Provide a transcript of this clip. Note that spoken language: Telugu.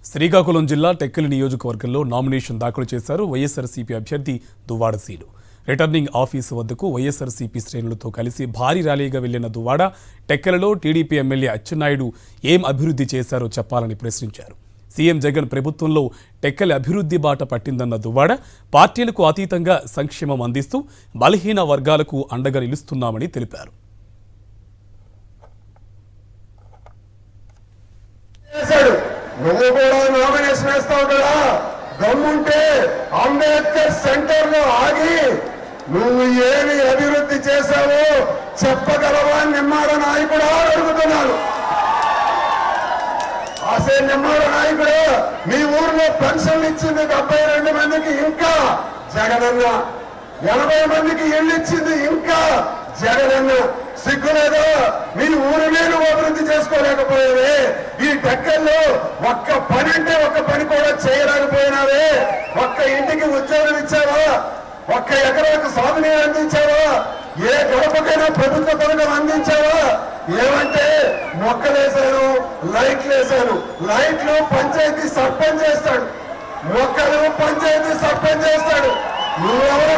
శ్రీకాకుళం జిల్లా టెక్కలి నియోజకవర్గంలో నామినేషన్ దాఖలు చేశారు వైఎస్ఆర్సీపీ అభ్యర్థి దువ్వాడ సీను. రిటర్నింగ్ ఆఫీసు వద్దకు వైఎస్ఆర్సీపీ శ్రేణులతో కలిసి భారీ ర్యాలీగా వెళ్లిన దువ్వాడ టెక్కలలో టీడీపీ ఎమ్మెల్యే అచ్చెన్నాయుడు ఏం అభివృద్ధి చేశారో చెప్పాలని ప్రశ్నించారు. సీఎం జగన్ ప్రభుత్వంలో టెక్కలి అభివృద్ధి బాట పట్టిందన్న దువ్వాడ పార్టీలకు అతీతంగా సంక్షేమం అందిస్తూ బలహీన వర్గాలకు అండగా నిలుస్తున్నామని తెలిపారు. నువ్వు కూడా నామినేషన్ వేస్తావు కదా, దమ్ముంటే అంబేద్కర్ సెంటర్ లో ఆగి నువ్వు ఏమి అభివృద్ధి చేశావో చెప్పగలవా నిమ్మాడ నాయకుడు అడుగుతున్నాను. ఆసే నిమ్మాడ నాయకుడు మీ ఊర్లో పెన్షన్లు ఇచ్చింది 72 మందికి, ఇంకా జగనన్న 80 మందికి ఇళ్ళు ఇచ్చింది, ఇంకా జగనన్న. సిగ్గులేదో మీ ఊరి మీద అభివృద్ధి చేసుకోలేకపోయావే. ఈ టెక్కల్లో ఒక్క పని అంటే ఒక్క పని కూడా చేయలేకపోయినావే. ఒక్క ఇంటికి ఉద్యోగం ఇచ్చావా? ఒక్క ఎకరాకు సాగునీరు అందించావా? ఏ గడపకైనా ప్రభుత్వ పథకం అందించావా? ఏమంటే మొక్కలేశాను, లైట్లు వేశాను. లైట్లు పంచాయతీ సర్పంచ్ చేస్తాడు, మొక్కలు పంచాయతీ సర్పంచ్ చేస్తాడు. నువ్వెవరు